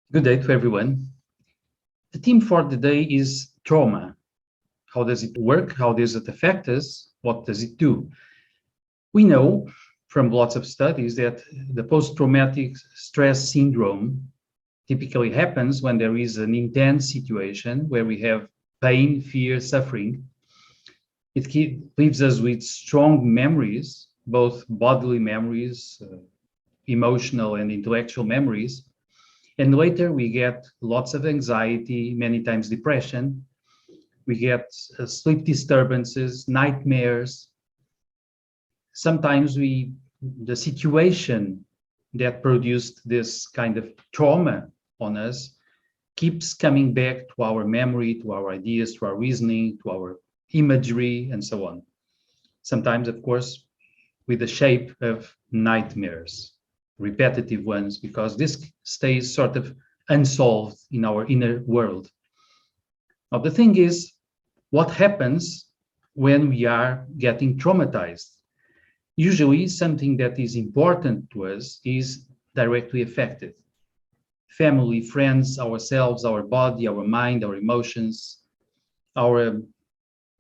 Good day to everyone. The theme for the day is trauma. How does it work? How does it affect us? What does it do? We know from lots of studies that the post-traumatic stress syndrome typically happens when there is an intense situation where we have pain, fear, suffering. It leaves us with strong memories, both bodily memories, emotional and intellectual memories. And later we get lots of anxiety, many times depression. We get sleep disturbances, nightmares. Sometimes the situation that produced this kind of trauma on us keeps coming back to our memory, to our ideas, to our reasoning, to our imagery, and so on. Sometimes, of course, with the shape of nightmares, repetitive ones, because this stays sort of unsolved in our inner world. Now, the thing is, what happens when we are getting traumatized? Usually, something that is important to us is directly affected. Family, friends, ourselves, our body, our mind, our emotions, our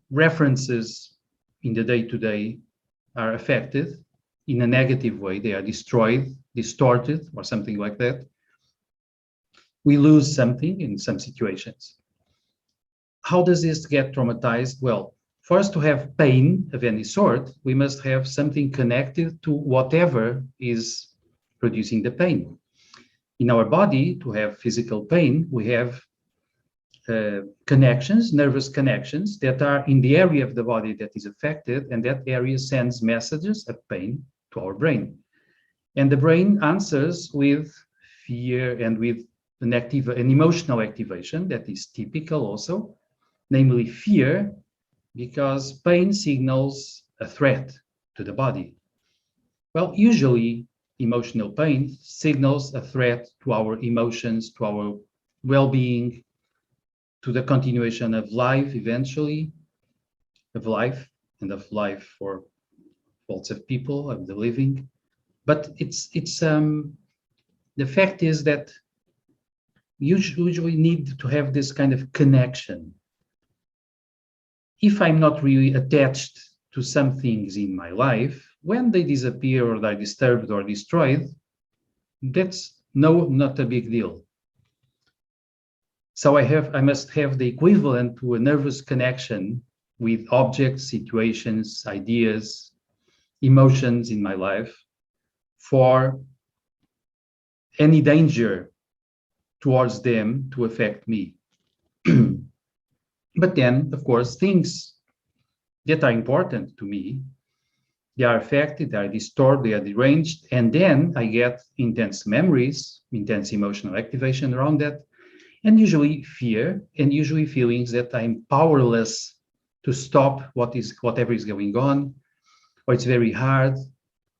references in the day-to-day are affected in a negative way. They are destroyed, distorted, or something like that. We lose something in some situations. How does this get traumatized? Well, for us to have pain of any sort, we must have something connected to whatever is producing the pain. In our body, to have physical pain, we have connections, nervous connections that are in the area of the body that is affected, and that area sends messages of pain to our brain. And the brain answers with fear and with an emotional activation that is typical also, namely fear, because pain signals a threat to the body. Well, usually emotional pain signals a threat to our emotions, to our well-being, to the continuation of life eventually, of life and of life for lots of people, of the living. But the fact is that you usually need to have this kind of connection. If I'm not really attached to some things in my life, when they disappear or are disturbed or destroyed, that's not a big deal. So I must have the equivalent to a nervous connection with objects, situations, ideas, emotions in my life for any danger towards them to affect me. But then, of course, things that are important to me, they are affected, they are distorted, they are deranged, and then I get intense memories, intense emotional activation around that, and usually fear, and usually feelings that I'm powerless to stop whatever is going on, or it's very hard,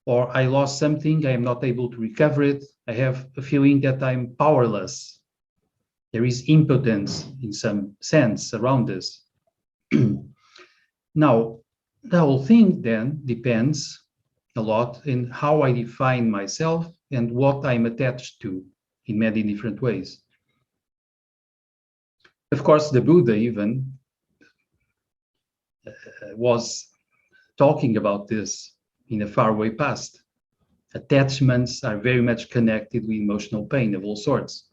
or I lost something, I am not able to recover it. I have a feeling that I'm powerless. There is impotence in some sense around this. Now, the whole thing then depends a lot in how I define myself and what I'm attached to in many different ways. Of course, the Buddha even was talking about this in a faraway past. Attachments are very much connected with emotional pain of all sorts.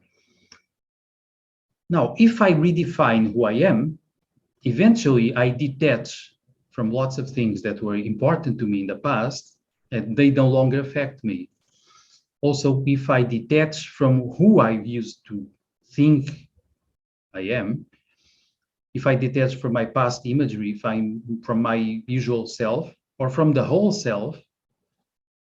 Now, if I redefine who I am, eventually I detach from lots of things that were important to me in the past, and they no longer affect me. Also, if I detach from who I used to think I am, if I detach from my past imagery, if I'm from my usual self or from the whole self,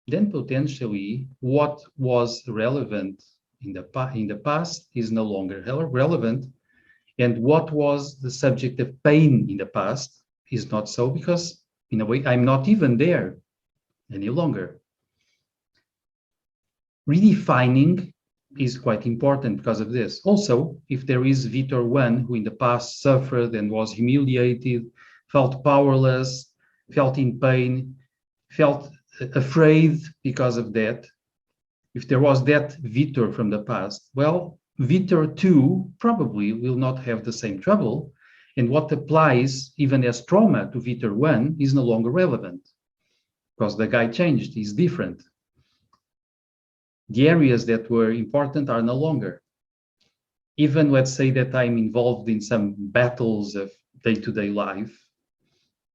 then potentially what was relevant in the past is no longer relevant. And what was the subject of pain in the past is not so, because in a way, I'm not even there any longer. Redefining is quite important because of this. Also, if there is Victor one who in the past suffered and was humiliated, felt powerless, felt in pain, felt afraid because of that, if there was that Victor from the past, well, Vitor 2 probably will not have the same trouble, and what applies even as trauma to Vitor 1 is no longer relevant because the guy changed, he's different. The areas that were important are no longer. Even let's say that I'm involved in some battles of day-to-day life,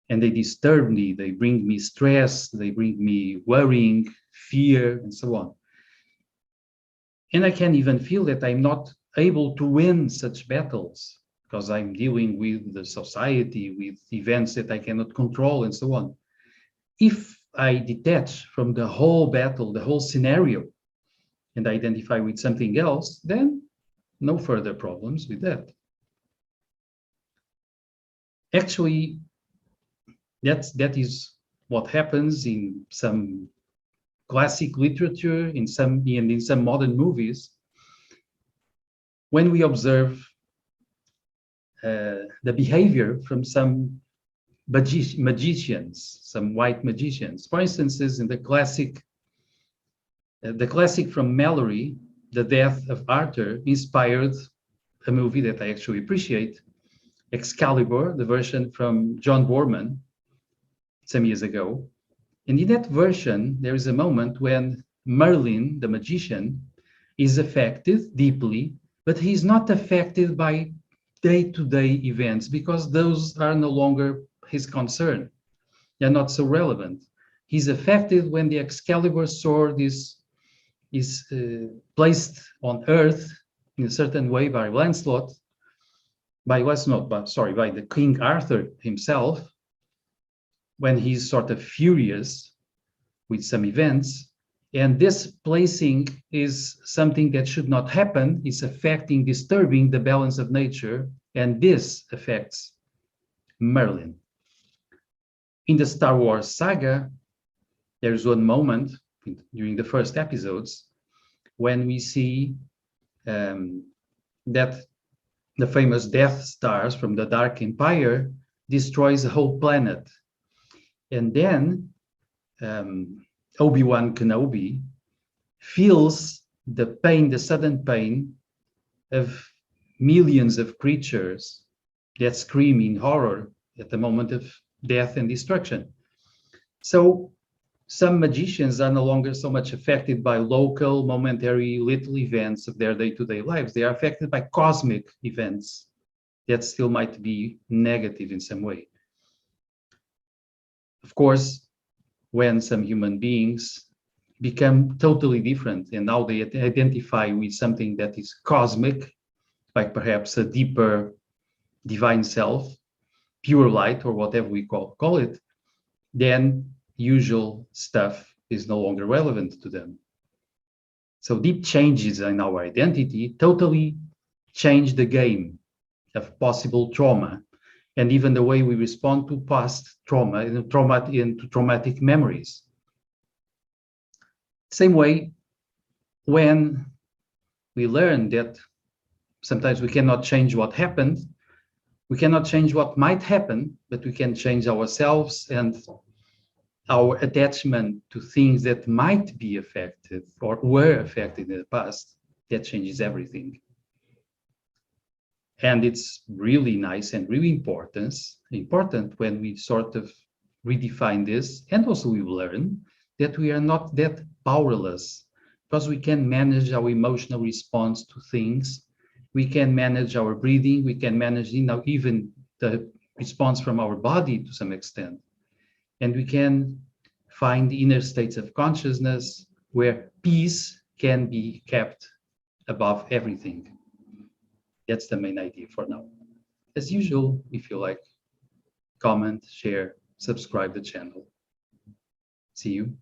and they disturb me, they bring me stress, they bring me worrying, fear, and so on. And I can even feel that I'm not able to win such battles because I'm dealing with the society, with events that I cannot control, and so on. If I detach from the whole battle, the whole scenario, and identify with something else, then no further problems with that. Actually, that is what happens in some classic literature, in some modern movies, when we observe the behavior from some magicians, some white magicians. For instance, in the classic from Mallory, The Death of Arthur, inspired a movie that I actually appreciate, Excalibur, the version from John Borman some years ago. And in that version, there is a moment when Merlin, the magician, is affected deeply, but he's not affected by day-to-day events because those are no longer his concern. They're not so relevant. He's affected when the Excalibur sword is placed on Earth in a certain way by Lancelot, by the King Arthur himself, when he's sort of furious with some events. And this placing is something that should not happen. It's affecting, disturbing the balance of nature, and this affects Merlin. In the Star Wars saga, there's one moment during the first episodes when we see that the famous Death Stars from the Dark Empire destroys a whole planet. And then Obi-Wan Kenobi feels the pain, the sudden pain of millions of creatures that scream in horror at the moment of death and destruction. So some magicians are no longer so much affected by local, momentary, little events of their day-to-day lives. They are affected by cosmic events that still might be negative in some way. Of course, when some human beings become totally different and now they identify with something that is cosmic, like perhaps a deeper divine self, pure light, or whatever we call it, then usual stuff is no longer relevant to them. So deep changes in our identity totally change the game of possible trauma and even the way we respond to past trauma and traumatic memories. Same way, when we learn that sometimes we cannot change what happened, we cannot change what might happen, but we can change ourselves and our attachment to things that might be affected or were affected in the past. That changes everything. And it's really nice and really important when we sort of redefine this, and also we learn that we are not that powerless, because we can manage our emotional response to things. We can manage our breathing. We can manage even the response from our body to some extent. And we can find inner states of consciousness where peace can be kept above everything. That's the main idea for now. As usual, if you like, comment, share, subscribe the channel. See you.